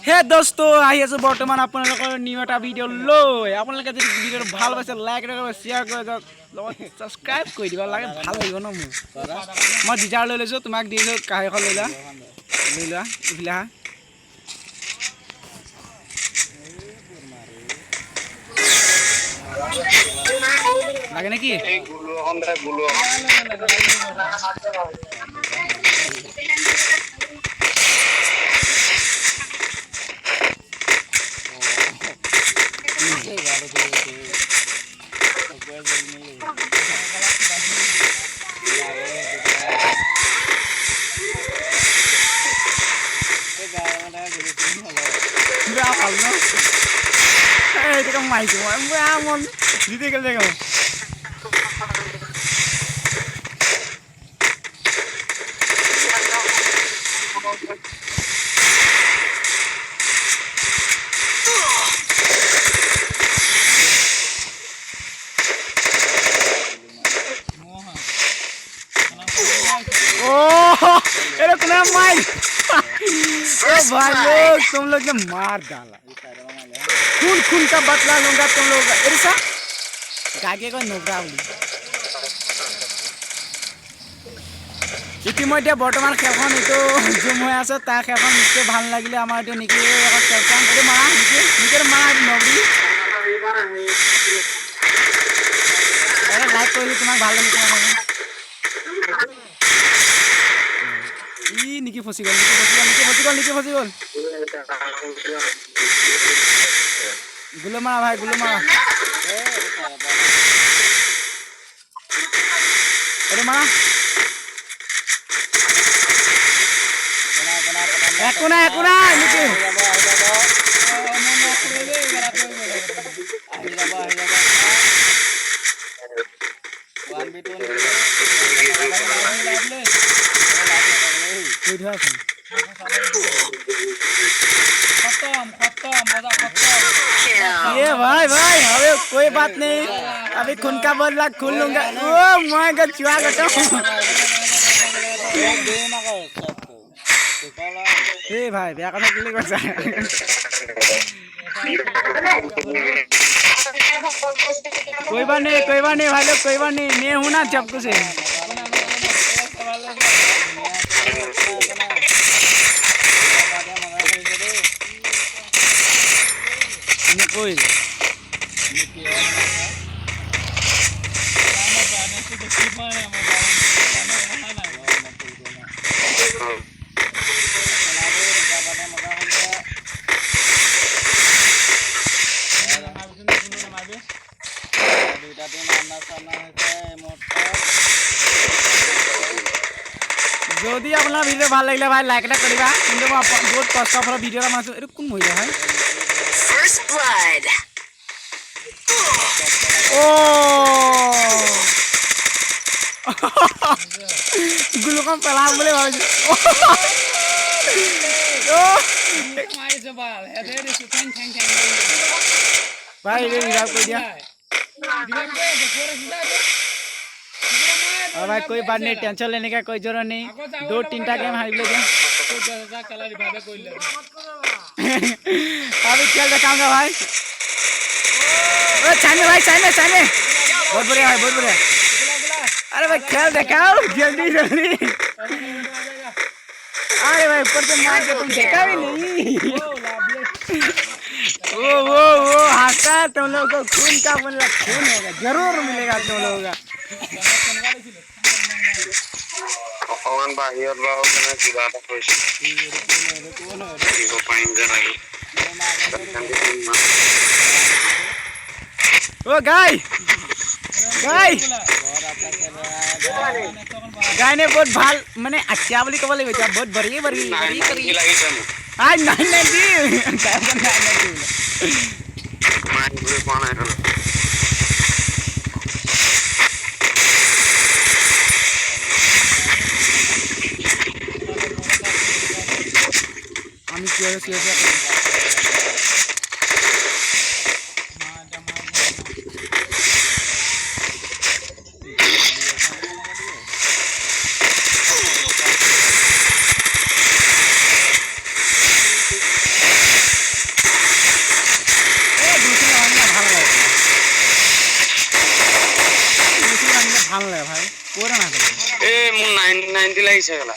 হে দোস্ত আহি আছো বৰ্তমান আপোনালোকৰ নিউ এটা ভিডিঅ' লৈ আপোনালোকে যদি ভিডিঅ'টো ভাল পাইছে লাইক কৰিব শ্বেয়াৰ কৰি দিয়ক লগত ছাবস্ক্ৰাইব কৰি দিব লাগে ভাল লাগিব ন মোৰ মই ডিজাৰ লৈ লৈছোঁ তোমাক দিছোঁ কাহিখন লৈ লোৱা ইফালে আহা লাগে নেকি itu kan mai cuma amon gitu kan dia kamu oh itu kena mai oh भाई लोग तुम लोग ने मार डाला खून का बदला लूंगा तुम लोग ऐसा गागे को नोबरावली ইতিমধ্যে বৰ্তমান খেলখন এইটো জুম হৈ আছে তাৰ খেলখন নিশ্চয় ভাল লাগিলে আমাৰ এইটো নিকি এখন খেলখন এইটো মাৰা নিকে মাৰা নবৰি আৰে লাইক কৰিলে তোমাক ভাল লাগিব ই নিকি ফসি গল গুলো মারা ভাই গুলো মারা আরে মারা একোনা নিকি ये भाई अबे कोई बात नहीं अभी खून का बदला खून लूंगा ओ मैं का चुआ गटा ए भाई बेया कथा किले करছা कोई बात नहीं भाई लोग कोई बात नहीं मैं हूं ना जब कुछ कोई যদি আপোনাৰ ভিডিও ভাল লাগিলে ভাই লাইক এটা কৰিবা কিন্তু মই বহুত কষ্ট ফল ভিডিওটা মাছো এটো কোন মহিলা ভাই ফার্স্ট ব্লাড ও গুলকম পেলাম বলে ভাবিছো ও মাৰিছো বাল হেদে দিছো ঠেং ভাই রে রিভাইভ কৰি দিয়া और भाई कोई बात नहीं टेंशन लेने का कोई जरूरत नहीं 2-3 गेम हार ले गया अभी खेल दिखाऊंगा भाई चाइने बहुत बढ़िया अरे भाई खेल दिखाओ जल्दी अरे भाई ऊपर से मार के तुम देखा भी नहीं वो हंसा तुम लोग को खून का मतलब खून होगा जरूर मिलेगा तुम लोगों का অকমান বাহিৰত বাও মানে কিবা এটা কৈছে দিব পাৰিম যে লাগি ओ गाय ने बहुत ভাল মানে আচ্ছা বুলি কব লাগিব এতিয়া বহুত বড়ি লাগিছে মোক আই নাই দি মাই গৈ কোৱা নাই আমি কি হয়েছে কোৰা না এ মোৰ 90 লাগিছে গলা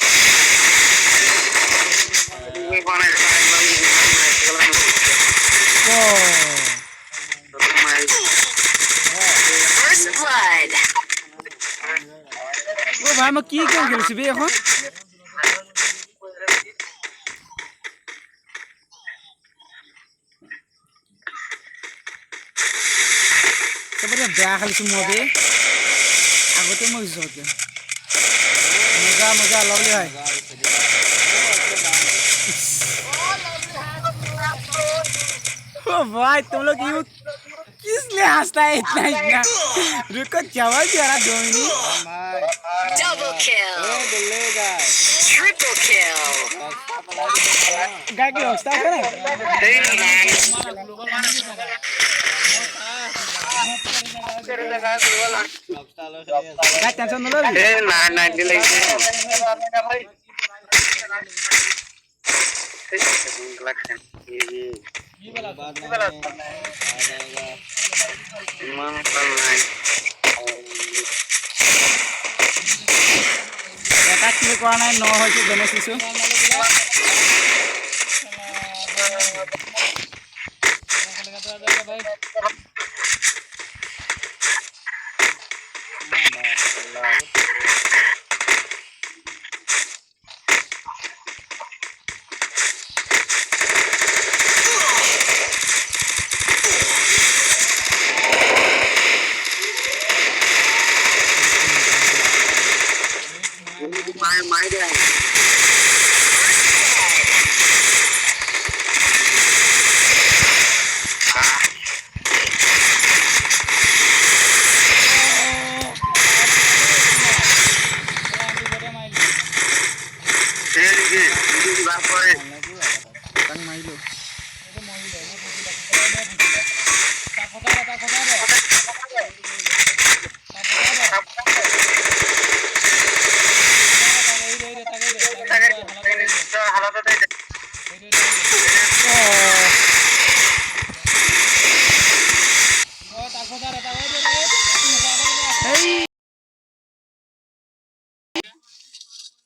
তুমি কোৱা নাই ও First blood. ও ভাই মই কি গেম খেলিছো বে এখন সবৰে বেয়া খেলিছো মই বে আগতে মই জোকে মজা lovely ভাই ओ भाई तुम लोग ये किस लिए हंसता है इतना इतना रुको जवाब जरा 2 minute Double kill. Triple kill. गाय की हंसता है ना गाय टेंशन न लो ए 90 লাগিছে এটা ক্লিক কৰা নাই ন হৈছে বেনেছিছো মাই দে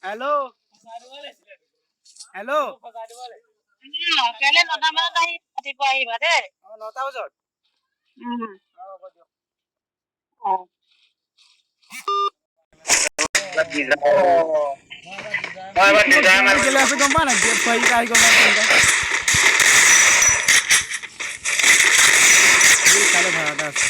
हेलो हेलो কাইলৈ 9টা বজাত আহি ৰাতিপুৱা আহিবা দেই 9টা বজাত গেলে আছে গম পা না গেট পাই কাই গম পা এই কালে ভাড়াটা আছে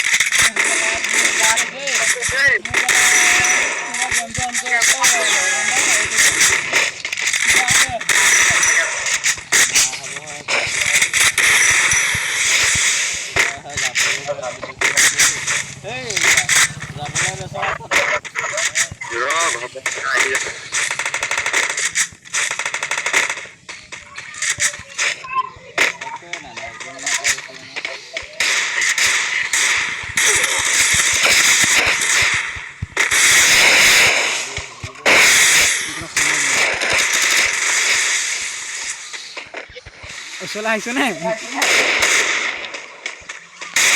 ওচৰলৈ আহিছ নে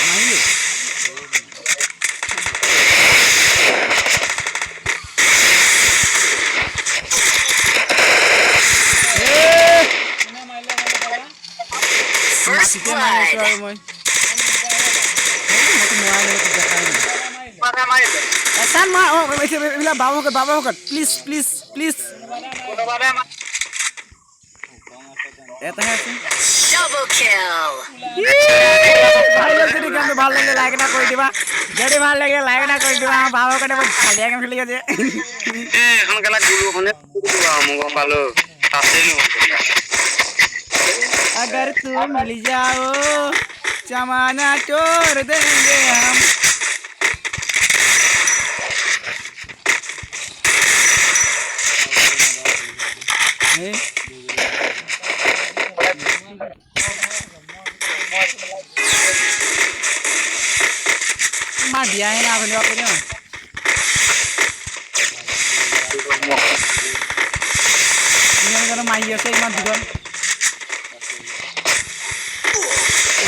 নাহিলি First blood. San ma oh bila bawa hokat please eta hai Double kill. bhai log jodi game bhal lage like na koi diba jodi bhal lage like na koi diba bawa hokat bhaliya game kheli gaje এ এখন কেলা গুলু খনে দিবা মই গম পালো তাতেই no अगर तू मिल जाओ जमाना छोड़ देंगे हम मार दिया है ना अपने बाप ने ini karena main saya iman juga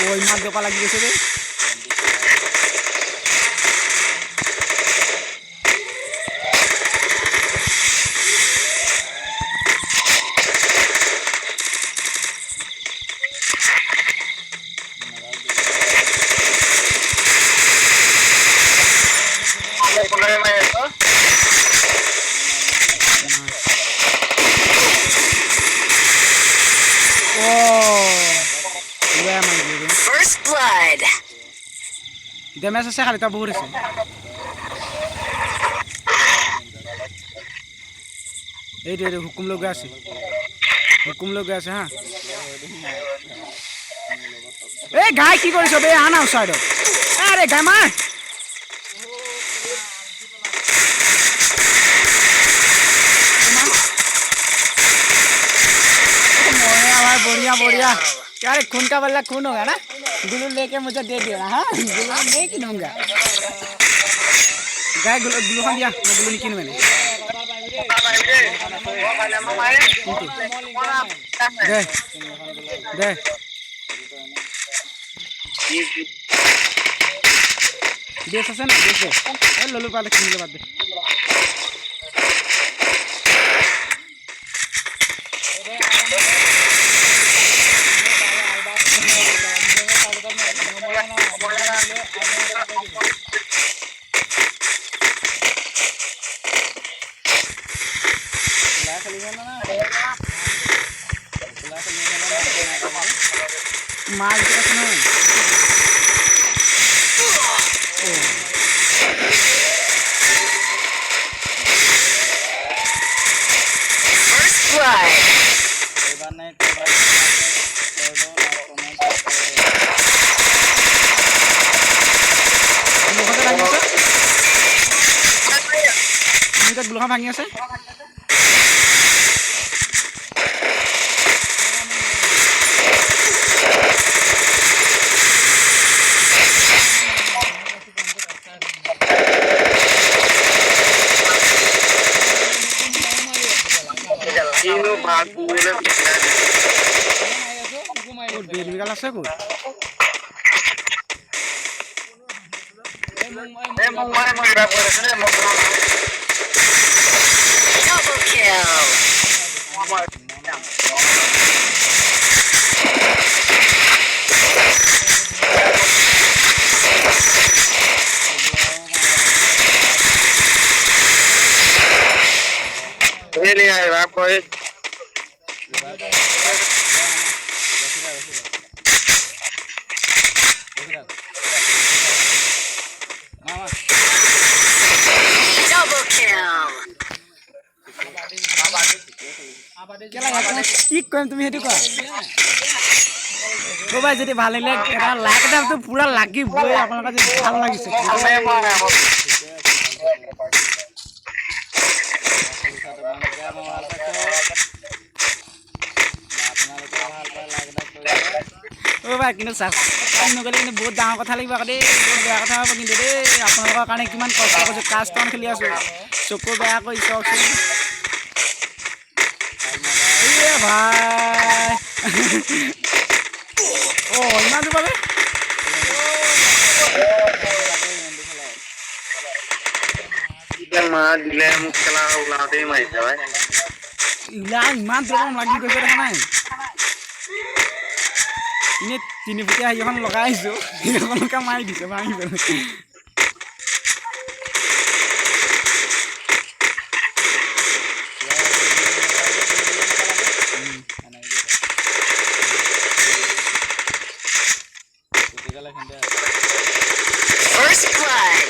oh iman kepala lagi guys deh damage আছে খালি তা বহুত আছে এইটো হুকুম লৈ গৈ আছে হা এই গাই কি কৰিছ বে আনা ওচৰত আৰে গাই মাৰ बढ़िया यार खून का बल्ला खून होगा ना गुलू लेके मुझे दे देना हाँ गुलू नहीं किनूंगा गाय गुलू खान दिया मैं गुलू नहीं किनू मैंने दे दे देश আছে না দেশে এই ললু পালে কিনলে বাদ দে मार के रखना First blood. গুলখা ভাঙি আছে বেলগাল আছে কো Double kill. ले आए आपको Double kill. কেলা কি কম তুমি হেতু কোৱা তো ভাই যদি ভাল লাগিলে এটা লাইক এটা তো পুরা লাগিবই আপোনালোকে যদি ভাল লাগিছে ও ভাই কিন্তু সাবস্ক্রাইব নকৰিলে কিন্তু বহুত ডাঙৰ কথা লাগিব আকৌ দেই বহুত বেয়া কথা হ'ব কিন্তু দেই আপোনালোকৰ কাৰণে কিমান কষ্ট কৰিছো কাষ্টন খেলি আছো চকু বেয়া কৰি চাওকচোন এ ভাই ও ইমান দূৰ পালে मार दिले मुखला उलाते ही माइसा भाई ইমান দূৰ লাগি গৈছে দেখা নাই ইনে তিনি ফুটিয়া এখন লগাই আহিছো এখনকে মাৰি দিছে ভাঙি পেলাই First blood.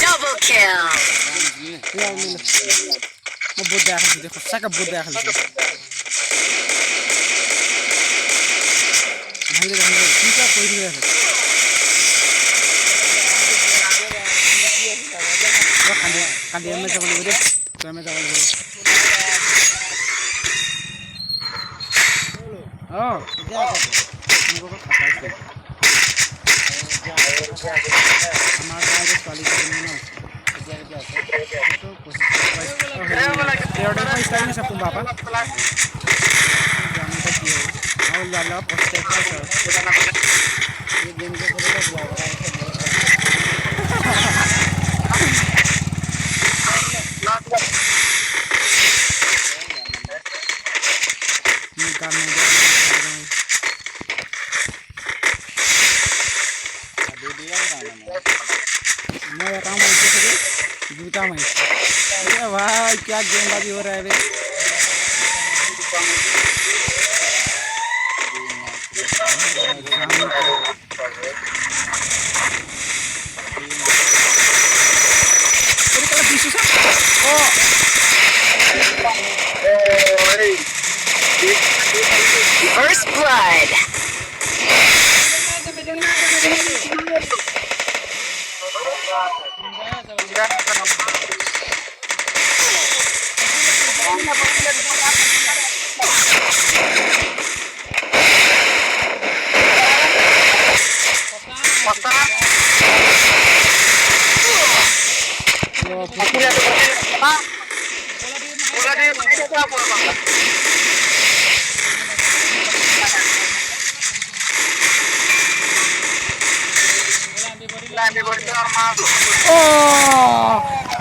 Double kill. মই বহুত বেয়া খেলিছোঁ সঁচাকৈ বহুত বেয়া খেলিছোঁ কি কা কৰি দিলে কান্দি আমি যাব লাগিব দেই আমি যাব লাগিব অঁ আমাৰ গাঁৱৰ ছোৱালী এই গেমটো খেলিলে ব্লগ এটা গান मैं बताऊँ जूता में अरे भाई क्या गेंदबाजी हो रहा है बे First blood.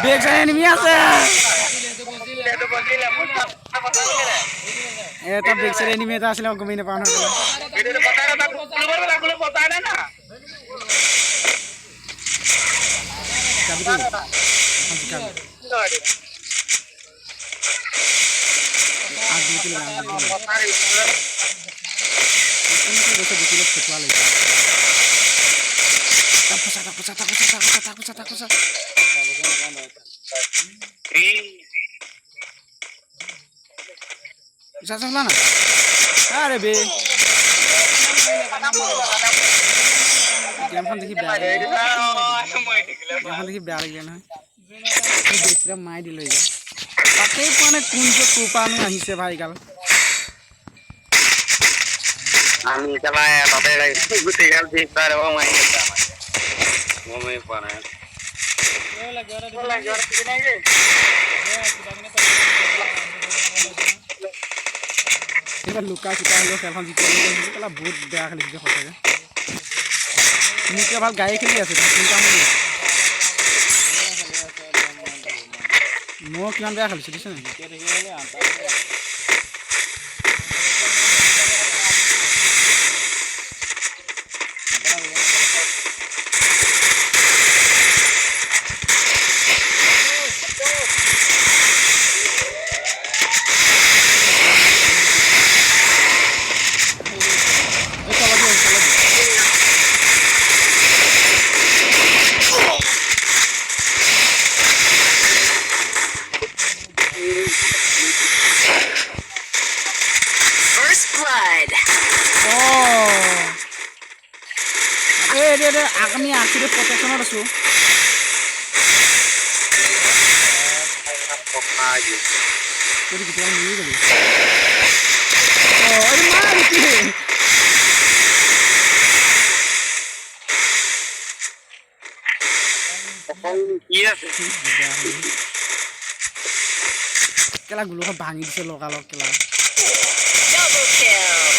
Back side enemy আছে এটা बैक साइड एनिमी এটা আসলে গমি না পাওনা এটা পতা না গুলো পতা না না চাবি দে आज दूसरी लगा पता रे इसमें तो जैसे दूसरी फटवा ले takusa bisa sebelah na अरे बे गेम देखि बेया लगे ना बेसरा माइ दिलै ताते कोने कोन जो कुपानु आहिसे भाई गाल আমি চলাই তাতে গুটি গাল ঠিক করে ও মাই গেছে ও মাই পানা এবার লুকা চুকা হলো খেলখন জিতে গেলা বহুত বেয়া খেলিছে হঠাকে মুকে ভাল গায়ে খেলি আছে চিন্তা নাই মো কিমান বেয়া খেলিছে দিছ না আমি আখিরে প্রটেকশনত আছো তোর কি তুমি নিয়ে গেলি ও আরে মার কি কি আছে কেলা গুলো ভাঙি দিছে লগালগ কেলা Double kill.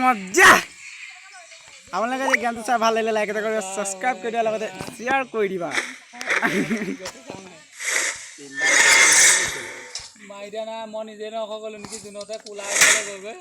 মজা আপোনালোকে যে গানটো চাই ভাল লাগিলে লাইক এটা কৰিব সাবস্ক্ৰাইব কৰি দিয়াৰ লগতে শ্বেয়াৰ কৰি দিবা মাইদানা মই নিজে নকলো নেকি দিনতে কোলা গলে গৈ